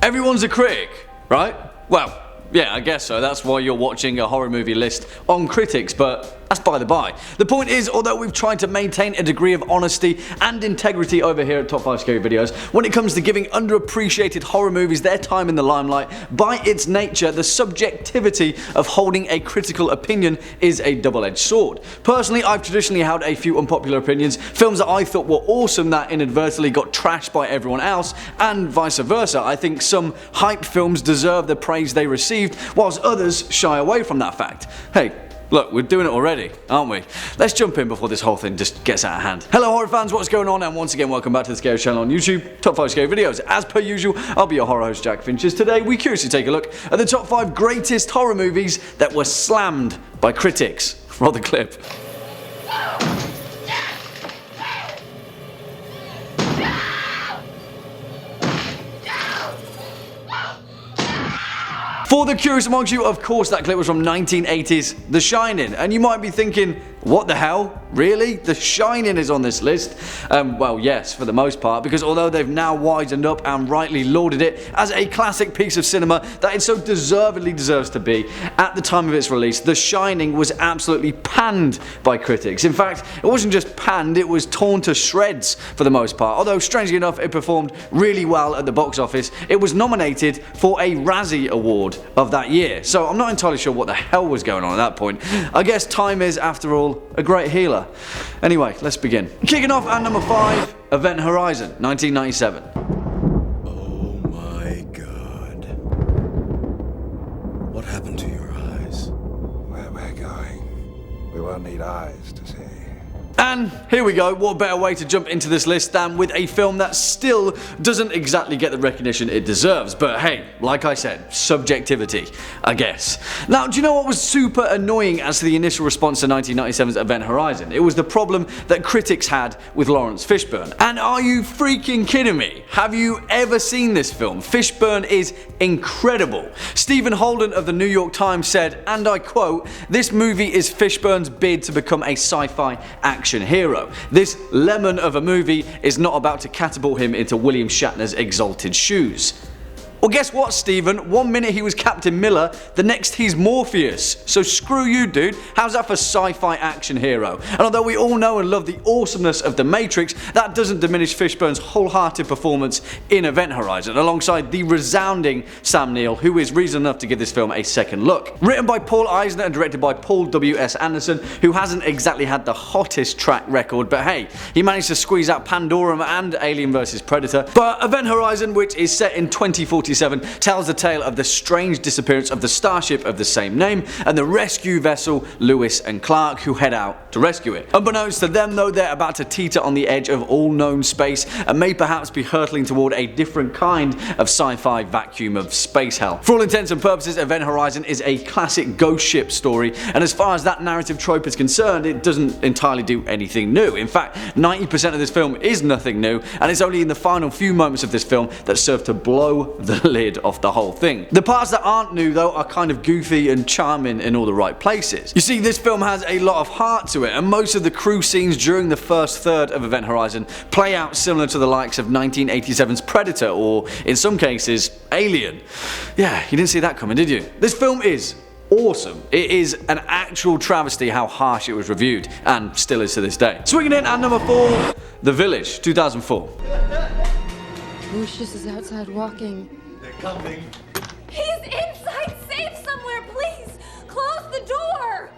Everyone's a critic, right? Well, yeah, I guess so. That's why you're watching a horror movie list on critics, but that's by the by. The point is, although we've tried to maintain a degree of honesty and integrity over here at Top 5 Scary Videos, when it comes to giving underappreciated horror movies their time in the limelight, by its nature, the subjectivity of holding a critical opinion is a double-edged sword. Personally, I've traditionally held a few unpopular opinions, films that I thought were awesome that inadvertently got trashed by everyone else, and vice versa. I think some hyped films deserve the praise they received, whilst others shy away from that fact. Hey, look, we're doing it already, aren't we? Let's jump in before this whole thing just gets out of hand. Hello horror fans, what's going on? And once again, welcome back to the Scariest channel on YouTube, Top 5 Scary Videos. As per usual, I'll be your horror host, Jack Finches. Today, we curiously take a look at the top 5 greatest horror movies that were slammed by critics. Roll the clip. For the curious amongst you, of course that clip was from 1980's The Shining, and you might be thinking, what the hell? Really? The Shining is on this list? Well, yes, for the most part, because although they've now widened up and rightly lauded it as a classic piece of cinema that it so deservedly deserves to be, at the time of its release, The Shining was absolutely panned by critics. In fact, it wasn't just panned, it was torn to shreds for the most part. Although, strangely enough, it performed really well at the box office. It was nominated for a Razzie Award of that year, so I'm not entirely sure what the hell was going on at that point. I guess time is, after all, a great healer. Anyway, let's begin. Kicking off at number 5, Event Horizon, 1997. Oh my god. What happened to your eyes? Where we're going, we won't need eyes to see. And here we go, what better way to jump into this list than with a film that still doesn't exactly get the recognition it deserves, but hey, like I said, subjectivity, I guess. Now, do you know what was super annoying as to the initial response to 1997's Event Horizon? It was the problem that critics had with Lawrence Fishburne. And are you freaking kidding me? Have you ever seen this film? Fishburne is incredible. Stephen Holden of the New York Times said, and I quote, "This movie is Fishburne's bid to become a sci-fi action hero. This lemon of a movie is not about to catapult him into William Shatner's exalted shoes." Well, guess what, Stephen? One minute he was Captain Miller, the next he's Morpheus. So screw you, dude. How's that for sci-fi action hero? And although we all know and love the awesomeness of The Matrix, that doesn't diminish Fishburne's wholehearted performance in Event Horizon, alongside the resounding Sam Neill, who is reason enough to give this film a second look. Written by Paul Eisner and directed by Paul W.S. Anderson, who hasn't exactly had the hottest track record, but hey, he managed to squeeze out Pandorum and Alien vs Predator. But Event Horizon, which is set in 2047, tells the tale of the strange disappearance of the starship of the same name and the rescue vessel Lewis and Clark, who head out to rescue it. Unbeknownst to them though, they're about to teeter on the edge of all known space and may perhaps be hurtling toward a different kind of sci-fi vacuum of space hell. For all intents and purposes, Event Horizon is a classic ghost ship story, and as far as that narrative trope is concerned, it doesn't entirely do anything new. In fact, 90% of this film is nothing new, and it's only in the final few moments of this film that serve to blow the lid off the whole thing. The parts that aren't new though are kind of goofy and charming in all the right places. You see, this film has a lot of heart to it, and most of the crew scenes during the first third of Event Horizon play out similar to the likes of 1987's Predator, or in some cases, Alien. Yeah, you didn't see that coming, did you? This film is awesome. It is an actual travesty how harsh it was reviewed, and still is to this day. Swinging in at number 4, The Village, 2004. Lucius is outside walking. They're coming. He's inside safe somewhere, please! Close the door!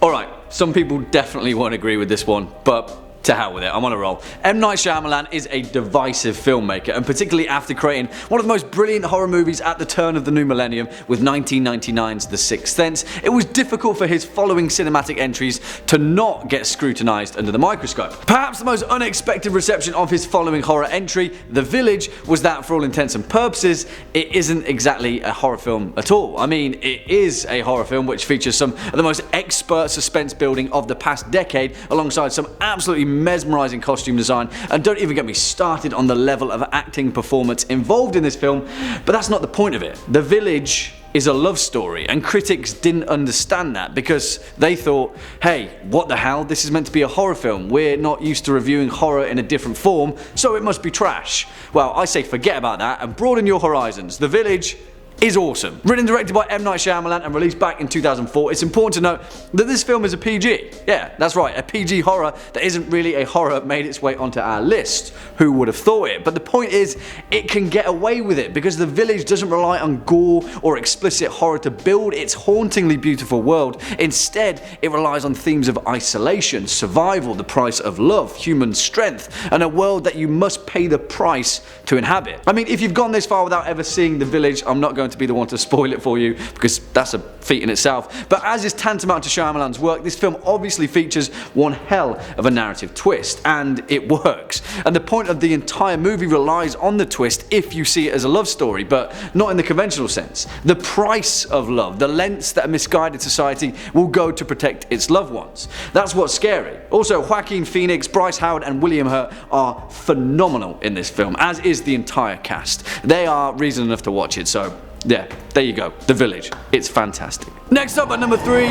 Alright, some people definitely won't agree with this one, but to hell with it, I'm on a roll. M. Night Shyamalan is a divisive filmmaker, and particularly after creating one of the most brilliant horror movies at the turn of the new millennium with 1999's The Sixth Sense, it was difficult for his following cinematic entries to not get scrutinized under the microscope. Perhaps the most unexpected reception of his following horror entry, The Village, was that for all intents and purposes, it isn't exactly a horror film at all. I mean, it is a horror film which features some of the most expert suspense building of the past decade, alongside some absolutely mesmerizing costume design, and don't even get me started on the level of acting performance involved in this film, but that's not the point of it. The Village is a love story, and critics didn't understand that because they thought, hey, what the hell, this is meant to be a horror film, we're not used to reviewing horror in a different form, so it must be trash. Well, I say forget about that and broaden your horizons. The Village is awesome. Written and directed by M. Night Shyamalan and released back in 2004, it's important to note that this film is a PG. Yeah, that's right, a PG horror that isn't really a horror made its way onto our list. Who would have thought it? But the point is, it can get away with it because The Village doesn't rely on gore or explicit horror to build its hauntingly beautiful world. Instead, it relies on themes of isolation, survival, the price of love, human strength, and a world that you must pay the price to inhabit. I mean, if you've gone this far without ever seeing The Village, I'm not going to be the one to spoil it for you because that's a feat in itself, but as is tantamount to Shyamalan's work, this film obviously features one hell of a narrative twist, and it works. And the point of the entire movie relies on the twist if you see it as a love story, but not in the conventional sense. The price of love, the lengths that a misguided society will go to protect its loved ones. That's what's scary. Also, Joaquin Phoenix, Bryce Howard and William Hurt are phenomenal in this film, as is the entire cast. They are reason enough to watch it, so yeah, there you go, The Village. It's fantastic. Next up at number 3,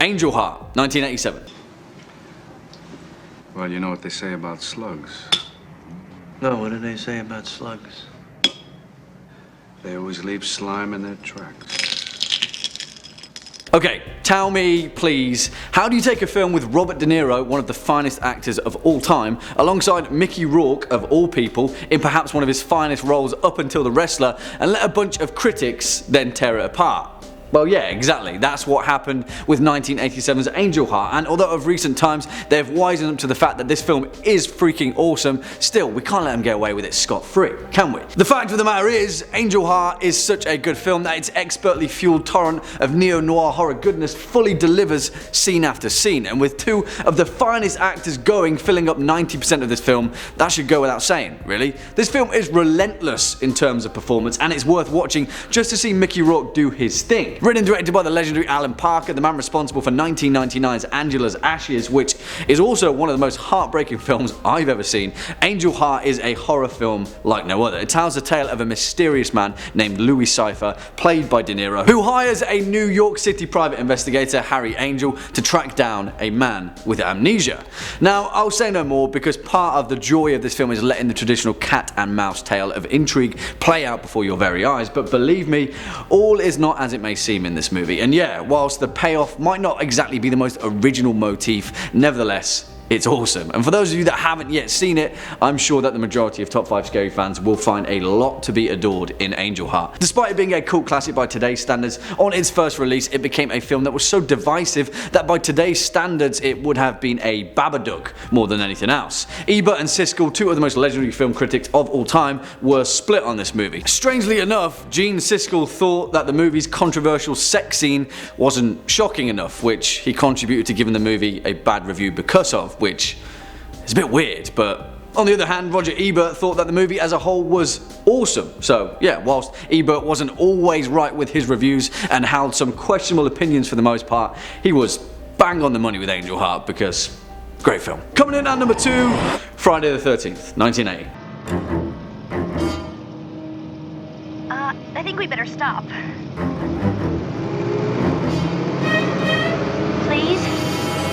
Angel Heart, 1987. Well, you know what they say about slugs. No, what do they say about slugs? They always leave slime in their tracks. Okay, tell me, please, how do you take a film with Robert De Niro, one of the finest actors of all time, alongside Mickey Rourke, of all people, in perhaps one of his finest roles up until The Wrestler, and let a bunch of critics then tear it apart? Well, yeah, exactly. That's what happened with 1987's Angel Heart, and although of recent times they've wisened up to the fact that this film is freaking awesome, still, we can't let them get away with it scot-free, can we? The fact of the matter is, Angel Heart is such a good film that its expertly fueled torrent of neo-noir horror goodness fully delivers scene after scene, and with two of the finest actors going, filling up 90% of this film, that should go without saying, really. This film is relentless in terms of performance, and it's worth watching just to see Mickey Rourke do his thing. Written and directed by the legendary Alan Parker, the man responsible for 1999's Angela's Ashes, which is also one of the most heartbreaking films I've ever seen, Angel Heart is a horror film like no other. It tells the tale of a mysterious man named Louis Cypher, played by De Niro, who hires a New York City private investigator, Harry Angel, to track down a man with amnesia. Now, I'll say no more because part of the joy of this film is letting the traditional cat and mouse tale of intrigue play out before your very eyes, but believe me, all is not as it may seem in this movie. And yeah, whilst the payoff might not exactly be the most original motif, nevertheless, it's awesome. And for those of you that haven't yet seen it, I'm sure that the majority of Top 5 Scary fans will find a lot to be adored in Angel Heart. Despite it being a cult classic by today's standards, on its first release it became a film that was so divisive that by today's standards it would have been a Babadook more than anything else. Ebert and Siskel, two of the most legendary film critics of all time, were split on this movie. Strangely enough, Gene Siskel thought that the movie's controversial sex scene wasn't shocking enough, which he contributed to giving the movie a bad review because of, which is a bit weird, but on the other hand, Roger Ebert thought that the movie as a whole was awesome. So yeah, whilst Ebert wasn't always right with his reviews and held some questionable opinions for the most part, he was bang on the money with Angel Heart because great film. Coming in at number 2, Friday the 13th, 1980. I think we better stop. Please?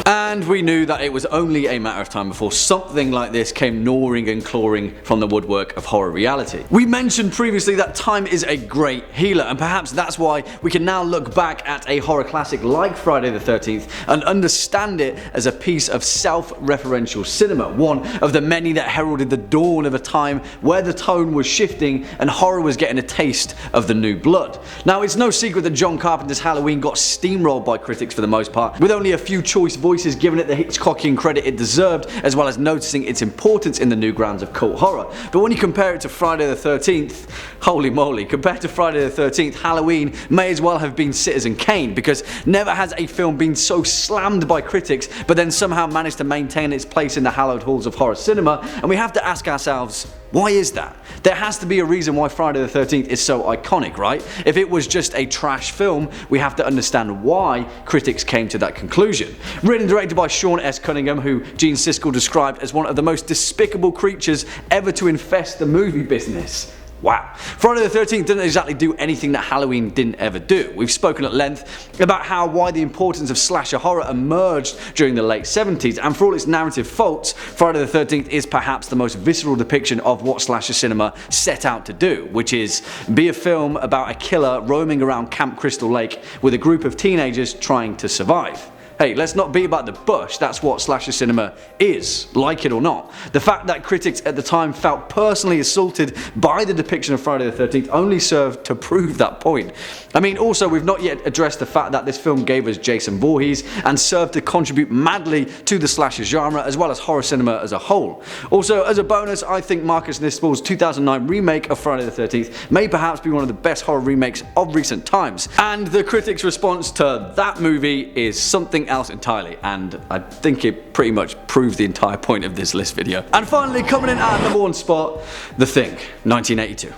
And we knew that it was only a matter of time before something like this came gnawing and clawing from the woodwork of horror reality. We mentioned previously that time is a great healer, and perhaps that's why we can now look back at a horror classic like Friday the 13th and understand it as a piece of self-referential cinema, one of the many that heralded the dawn of a time where the tone was shifting and horror was getting a taste of the new blood. Now, it's no secret that John Carpenter's Halloween got steamrolled by critics for the most part, with only a few choice voices giving it the Hitchcockian credit it deserved, as well as noticing its importance in the new grounds of cult horror. But when you compare it to Friday the 13th, holy moly, compared to Friday the 13th, Halloween may as well have been Citizen Kane, because never has a film been so slammed by critics but then somehow managed to maintain its place in the hallowed halls of horror cinema, and we have to ask ourselves, why is that? There has to be a reason why Friday the 13th is so iconic, right? If it was just a trash film, we have to understand why critics came to that conclusion. Written and directed by Sean S. Cunningham, who Gene Siskel described as one of the most despicable creatures ever to infest the movie business. Wow. Friday the 13th didn't exactly do anything that Halloween didn't ever do. We've spoken at length about why the importance of slasher horror emerged during the late 70s, and for all its narrative faults, Friday the 13th is perhaps the most visceral depiction of what slasher cinema set out to do, which is be a film about a killer roaming around Camp Crystal Lake with a group of teenagers trying to survive. Hey, let's not beat about the bush, that's what slasher cinema is, like it or not. The fact that critics at the time felt personally assaulted by the depiction of Friday the 13th only served to prove that point. I mean, also, we've not yet addressed the fact that this film gave us Jason Voorhees and served to contribute madly to the slasher genre as well as horror cinema as a whole. Also, as a bonus, I think Marcus Nispel's 2009 remake of Friday the 13th may perhaps be one of the best horror remakes of recent times. And the critics' response to that movie is something else entirely, and I think it pretty much proves the entire point of this list video. And finally, coming in at number 1 spot, The Thing, 1982.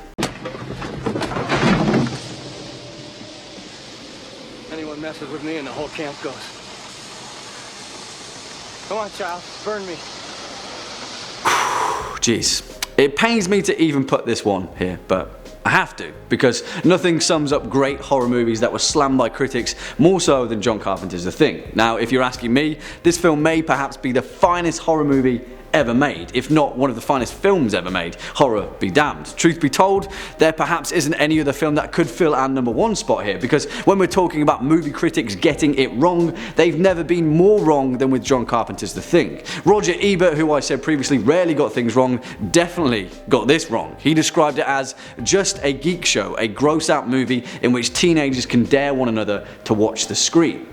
Anyone messes with me and the whole camp goes. Come on, child, burn me. Jeez, it pains me to even put this one here, but I have to, because nothing sums up great horror movies that were slammed by critics more so than John Carpenter's The Thing. Now, if you're asking me, this film may perhaps be the finest horror movie ever made, if not one of the finest films ever made. Horror be damned. Truth be told, there perhaps isn't any other film that could fill our number 1 spot here, because when we're talking about movie critics getting it wrong, they've never been more wrong than with John Carpenter's The Thing. Roger Ebert, who I said previously rarely got things wrong, definitely got this wrong. He described it as just a geek show, a gross out movie in which teenagers can dare one another to watch the screen.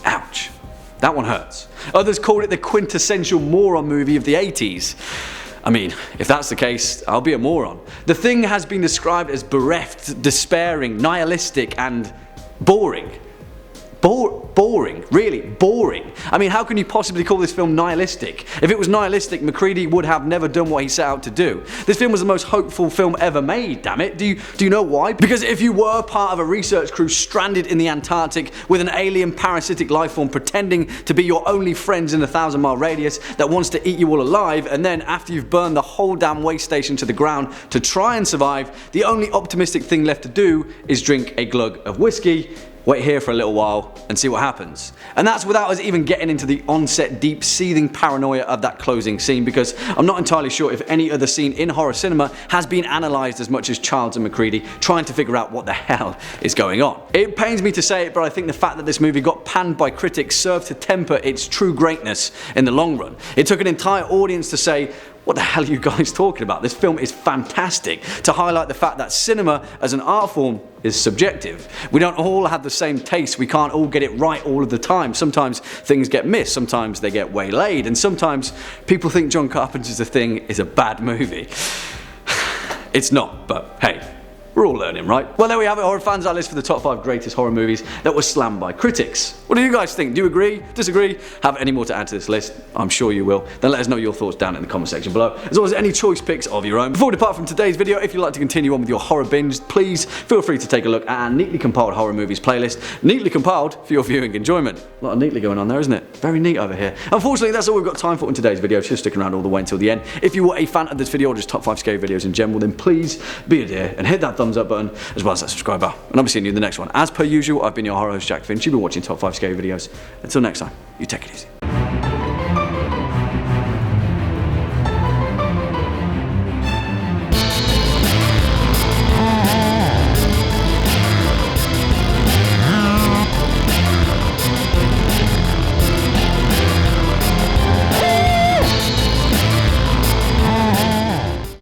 Ouch. That one hurts. Others called it the quintessential moron movie of the 80s. I mean, if that's the case, I'll be a moron. The Thing has been described as bereft, despairing, nihilistic, and boring. Boring, really, boring. I mean, how can you possibly call this film nihilistic? If it was nihilistic, McCready would have never done what he set out to do. This film was the most hopeful film ever made, damn it. Do you know why? Because if you were part of a research crew stranded in the Antarctic with an alien parasitic lifeform pretending to be your only friends in a 1,000-mile radius that wants to eat you all alive, and then after you've burned the whole damn way station to the ground to try and survive, the only optimistic thing left to do is drink a glug of whiskey, wait here for a little while and see what happens. And that's without us even getting into the onset deep seething paranoia of that closing scene, because I'm not entirely sure if any other scene in horror cinema has been analysed as much as Childs and McCready trying to figure out what the hell is going on. It pains me to say it, but I think the fact that this movie got panned by critics served to temper its true greatness in the long run. It took an entire audience to say, what the hell are you guys talking about? This film is fantastic, to highlight the fact that cinema as an art form is subjective. We don't all have the same taste, we can't all get it right all of the time. Sometimes things get missed, sometimes they get waylaid, and sometimes people think John Carpenter's The Thing is a bad movie. It's not, but hey, we're all learning, right? Well, there we have it, horror fans, our list for the top 5 greatest horror movies that were slammed by critics. What do you guys think? Do you agree? Disagree? Have any more to add to this list? I'm sure you will. Then let us know your thoughts down in the comment section below, as well as any choice picks of your own. Before we depart from today's video, if you'd like to continue on with your horror binge, please feel free to take a look at our neatly compiled horror movies playlist, neatly compiled for your viewing enjoyment. A lot of neatly going on there, isn't it? Very neat over here. Unfortunately, that's all we've got time for in today's video, so stick around all the way until the end. If you were a fan of this video or just top 5 scary videos in general, then please be a dear and hit that thumbs up button, as well as that subscribe bell. And I'll be seeing you in the next one. As per usual, I've been your horror host, Jack Finch. You've been watching Top 5 Scary Videos. Until next time, you take it easy.